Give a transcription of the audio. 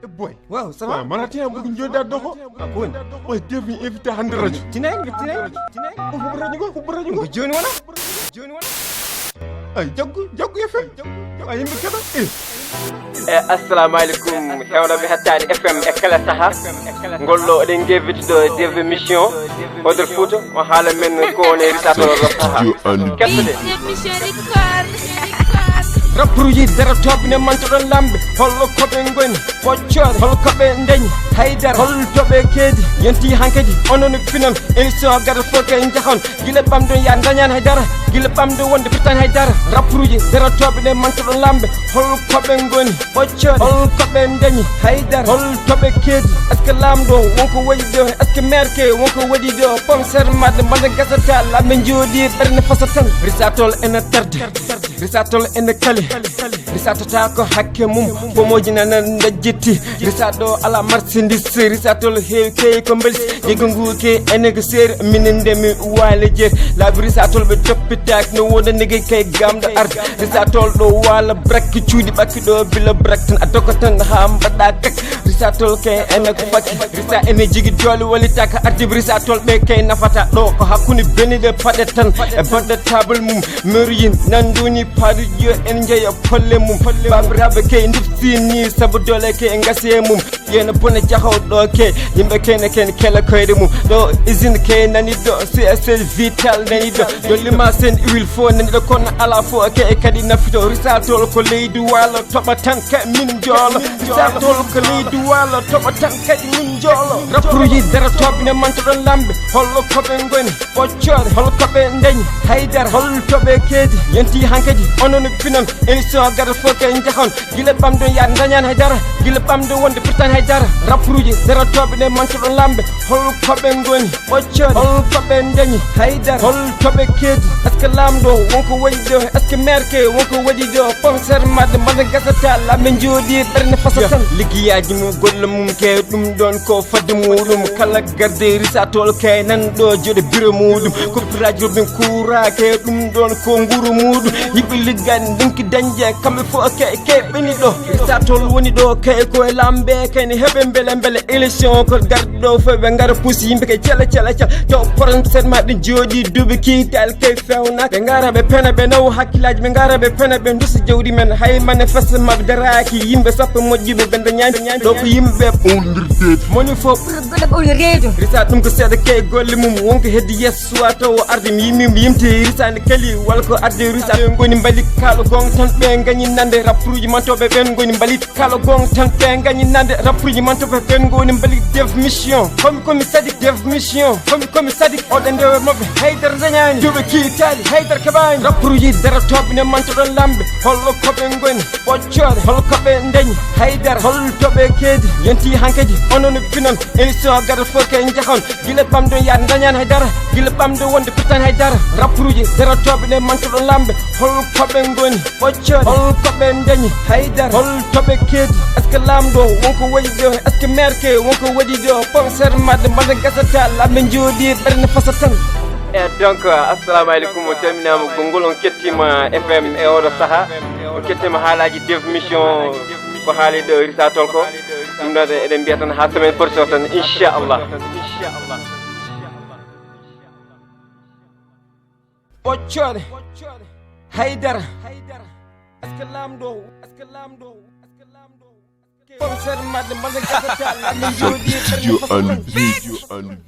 boy waaw ça va manatena mbuɗo joɗade ko woni o defi invité hande radio tinani huɓɓo radio ngo ko joni wona ay jaggu FM ay yimɓe keɗa assalamu aleykum hewnoɓe hettade FM e kala saaha gollo oɗen guevitiɗo deve mission hodre fouta o haala men ko woni risato saaha kettoɗe rappuruji daratoɓe ne mantoɗon lamɓe hollo koɓe goni ɓoccore hol koɓe dañi haydara hol toɓe keedi yonti hankkadi onono finon émission gada fof kay jahon guila ɓamɗon ya dañani haydara guila ɓamde wonde firtani haydara rappuruji daratoɓe ne mantoɗon lamɓe hol koɓe goni ɓoccore hol koɓe dañi haydara hol toɓe keedi est ce que lamɗo wonko waɗi ɗo est ce que maire ke wonko waɗi ɗo pomsere madde mbaɗa gasata lamɓe jooɗi ɓerde fasa tan risatol ene tarde risatol ene kali risatata ko hakke mum pomoji nana dajjetti risaɗo ala marchandise risatol heewi keyi ko belis yego nguke ene ko seeri minen ndemi waale jeer laabi risatol ɓe toppitaki no woda nigui kay gamɗo arde risatol ɗo waala braque cuuɗi ɓakki ɗo bila braque tan a doko tan ha mbaɗɗa kak risatol kay ene ko fakki risa ene jigui doole wallitaka ardiɓe risatol ɓe kay nafata ɗo ko hakkude beniɗe paɗe tan e baɗɗe table mum mairie nanduni paaduji en jeeya polle mum babiraɓe kay diftini saabu dole ke gasi mum yena bone jahowɗo ke yimɓe kene kela koyɗe mum ɗo usine ke nani ɗo CSL vital nani ɗo dollima sen huile fo nani ɗo kono ala fo ke kadi nafito risatol ko leydi walo toɓa tan ka min joolo risatol ko leydi walo toɓa tan kadi min joolo rappuruji daratoɓe ne mantoɗon lamɓe hollo koɓe goni ɓoccore hol koɓe dañi haydara hol toɓe keedi yonti hankkadi onono finon émission gada fof kay jahon guila ɓamɗon ya dañani haydara guila ɓamde wonde firtani haydara rappuruji daratoɓe ne mantoɗon lamɓe hol koɓe goni ɓoccore hol koɓe dañi haydara hol toɓe keedi est ce que lamɗo wonko waɗi ɗo est ce que maire ke wonko waɗi ɗo pomsere madde mbaɗa gasata lamɓe jooɗi ɓerde fasa tan ligguiyaji mum golle mum ke ɗum ɗon ko fadde muɗum kala garde risatol kay nan ɗo jooɗe bureau muɗum coppiraji robin coura ke ɗum ɗon ko guuru muɗum yimɓe liggani ndinki dañje kamɓe fof ke ɓeni ɗo risatol woni ɗo kay koye lamɓe kayne heeɓe beele élection ko garɗe ɗo fof ɓe gara puusi yimɓe kay cala taw proncéne ma ɗi jooɗi duuɓi kiital kay fewna ɓe gara ɓe pena ɓe nawa hakkillaji ɓe gara ɓe pena ɓe dusa jawdi men hay manifeste mabɓe daraki yimɓe sappo moƴƴiɓe ɓe dañani ɗo ko yimɓe ɓowdirdeede moni fof ɓurgoɗe ɓowdireedo risa ɗum ko seeɗa kay golle mum wonko heddi yesso suwa taw o arde mi yimmi yimti risande kali walla ko arde risa ɓe goni mbali kaalo gonga tan ɓe gañi nande rappuruji mantoɓe ɓen goni mbali kaalo gonga tan ɓe gañi nande rappuruji mantoɓe ɓen goni mbali dev mission komi sadik dev mission komi sadik oɗo ndewe mabɓe haydara dañani duuɓe kiitali haydara keɓani rappuruji daratoɓe ne mantoɗon lamɓe hollo koɓe goni ɓoccore hol koɓe dañi haydara hol toɓe keedi yonti hankkadi onono finon émission gada fof kay jahon guila ɓamɗon ya dañani haydara guila ɓamde wonde firtani haydara rappuruji daratoɓe ne mantoɗon lamɓe hol koɓe goni ɓoccore hol koɓe dañi haydara hol toɓe keedi est ce que lamɗo wonko waɗi ɗo est ce que maire ke wonko waɗi ɗo pomsere madde mbaɗa gasata lamɓe jooɗi ɓerde fasa tan donc assalamu aleykum o calminama gongol on kettima FM e oɗo saaha on kettima haalaji dev mission ko haali ɗo risatol ko ɗum ɗon eɗen mbiya tan ha semaine prochaine tan inchallah ɓoccore haydara est ce que lamɗo pomsere madde mbaɗa gasata lamɓe jooɗi ɓerde fasa tan